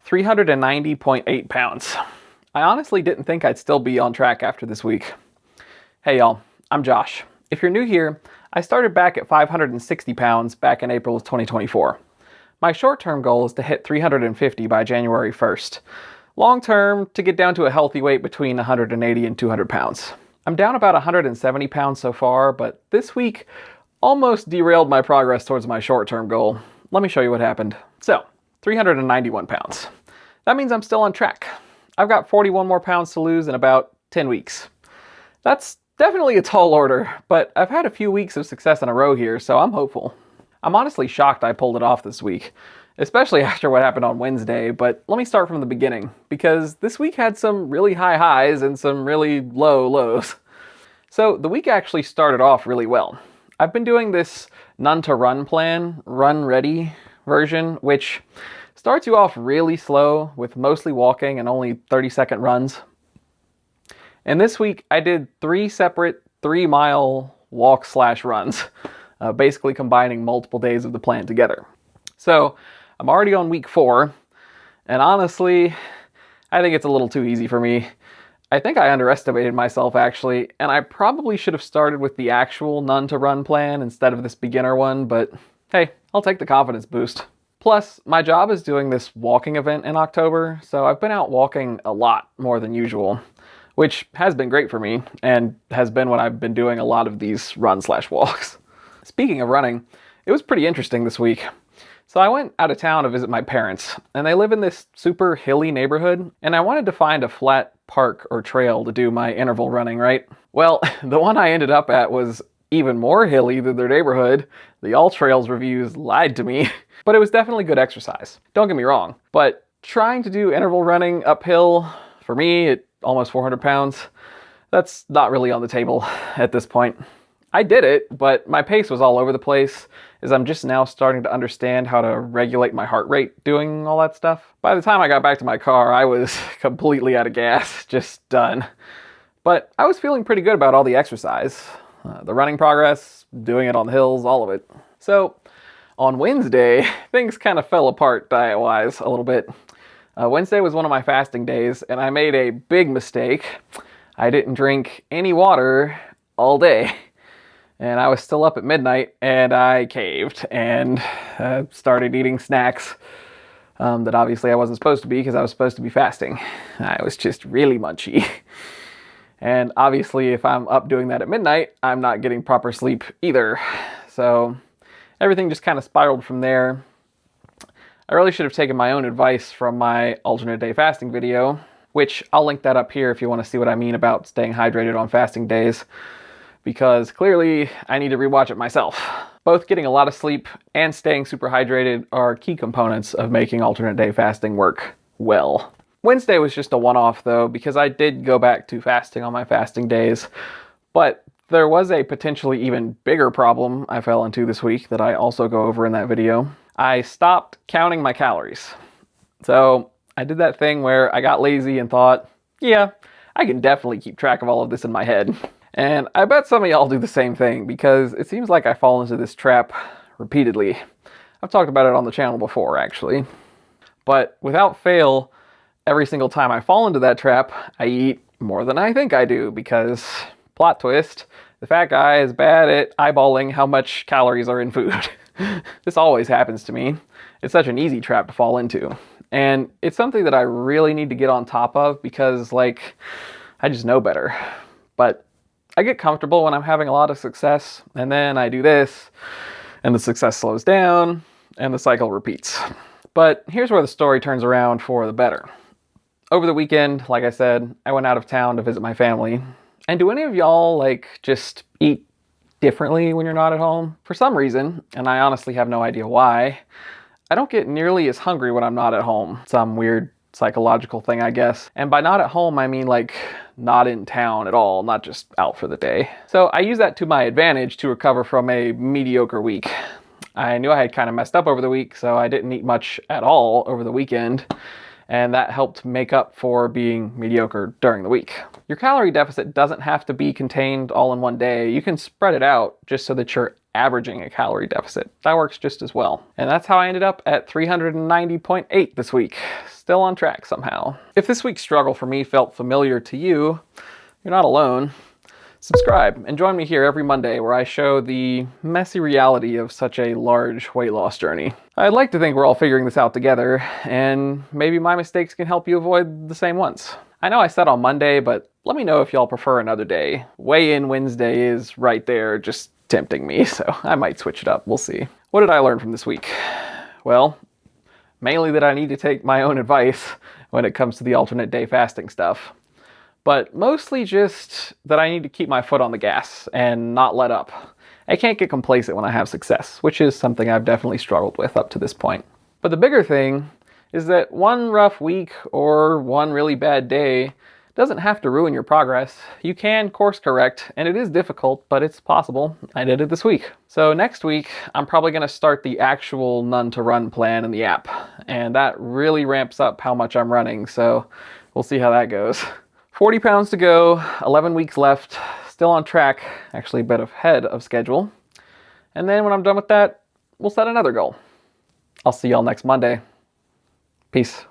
390.8 pounds. I honestly didn't think I'd still be on track after this week. Hey y'all, I'm Josh. If you're new here, I started back at 560 pounds back in April of 2024. My short-term goal is to hit 350 by January 1st. Long-term, to get down to a healthy weight between 180 and 200 pounds. I'm down about 170 pounds so far, but this week almost derailed my progress towards my short-term goal. Let me show you what happened. So, 391 pounds. That means I'm still on track. I've got 41 more pounds to lose in about 10 weeks. That's definitely a tall order, but I've had a few weeks of success in a row here, so I'm hopeful. I'm honestly shocked I pulled it off this week, especially after what happened on Wednesday, but let me start from the beginning, because this week had some really high highs and some really low lows. So the week actually started off really well. I've been doing this none to run plan, run ready version, which starts you off really slow with mostly walking and only 30-second runs. And this week I did 3 separate 3-mile walk/runs, basically combining multiple days of the plan together. So I'm already on week 4, and honestly, I think it's a little too easy for me. I think I underestimated myself actually, and I probably should have started with the actual none to run plan instead of this beginner one, but hey, I'll take the confidence boost. Plus, my job is doing this walking event in October, so I've been out walking a lot more than usual, which has been great for me, and has been when I've been doing a lot of these run/walks. Speaking of running, it was pretty interesting this week. So I went out of town to visit my parents, and they live in this super hilly neighborhood, and I wanted to find a flat park or trail to do my interval running, right? Well, the one I ended up at was even more hilly than their neighborhood. The All Trails reviews lied to me, but it was definitely good exercise. Don't get me wrong, but trying to do interval running uphill, for me at almost 400 pounds, that's not really on the table at this point. I did it, but my pace was all over the place, as I'm just now starting to understand how to regulate my heart rate doing all that stuff. By the time I got back to my car, I was completely out of gas, just done. But I was feeling pretty good about all the exercise. The running progress, doing it on the hills, all of it. So, on Wednesday, things kind of fell apart diet-wise a little bit. Wednesday was one of my fasting days, and I made a big mistake. I didn't drink any water all day. And I was still up at midnight, and I caved and started eating snacks that obviously I wasn't supposed to be because I was supposed to be fasting. I was just really munchy. And obviously if I'm up doing that at midnight, I'm not getting proper sleep either. So everything just kind of spiraled from there. I really should have taken my own advice from my alternate day fasting video, which I'll link that up here if you want to see what I mean about staying hydrated on fasting days, because clearly I need to rewatch it myself. Both getting a lot of sleep and staying super hydrated are key components of making alternate day fasting work well. Wednesday was just a one-off though, because I did go back to fasting on my fasting days, but there was a potentially even bigger problem I fell into this week that I also go over in that video. I stopped counting my calories. So I did that thing where I got lazy and thought, yeah, I can definitely keep track of all of this in my head. And I bet some of y'all do the same thing, because it seems like I fall into this trap repeatedly. I've talked about it on the channel before, actually. But without fail, every single time I fall into that trap, I eat more than I think I do, because, plot twist, the fat guy is bad at eyeballing how much calories are in food. This always happens to me. It's such an easy trap to fall into. And it's something that I really need to get on top of, because, I just know better. But I get comfortable when I'm having a lot of success, and then I do this, and the success slows down, and the cycle repeats. But here's where the story turns around for the better. Over the weekend, like I said, I went out of town to visit my family. And do any of y'all, just eat differently when you're not at home? For some reason, and I honestly have no idea why, I don't get nearly as hungry when I'm not at home. Some weird psychological thing, I guess. And by not at home, I mean not in town at all, not just out for the day. So I use that to my advantage to recover from a mediocre week. I knew I had kind of messed up over the week, so I didn't eat much at all over the weekend. And that helped make up for being mediocre during the week. Your calorie deficit doesn't have to be contained all in one day. You can spread it out just so that you're averaging a calorie deficit. That works just as well. And that's how I ended up at 390.8 this week. still on track somehow. If this week's struggle for me felt familiar to you, you're not alone. Subscribe and join me here every Monday where I show the messy reality of such a large weight loss journey. I'd like to think we're all figuring this out together, and maybe my mistakes can help you avoid the same ones. I know I said on Monday, but let me know if y'all prefer another day. Weigh-in Wednesday is right there, just tempting me, so I might switch it up. We'll see. What did I learn from this week? Well, mainly that I need to take my own advice when it comes to the alternate day fasting stuff. But mostly just that I need to keep my foot on the gas and not let up. I can't get complacent when I have success, which is something I've definitely struggled with up to this point. But the bigger thing is that one rough week or one really bad day doesn't have to ruin your progress. You can course correct, and it is difficult, but it's possible. I did it this week. So next week, I'm probably going to start the actual none to run plan in the app, and that really ramps up how much I'm running, so we'll see how that goes. 40 pounds to go, 11 weeks left, still on track, actually a bit ahead of schedule. And then when I'm done with that, we'll set another goal. I'll see y'all next Monday. Peace.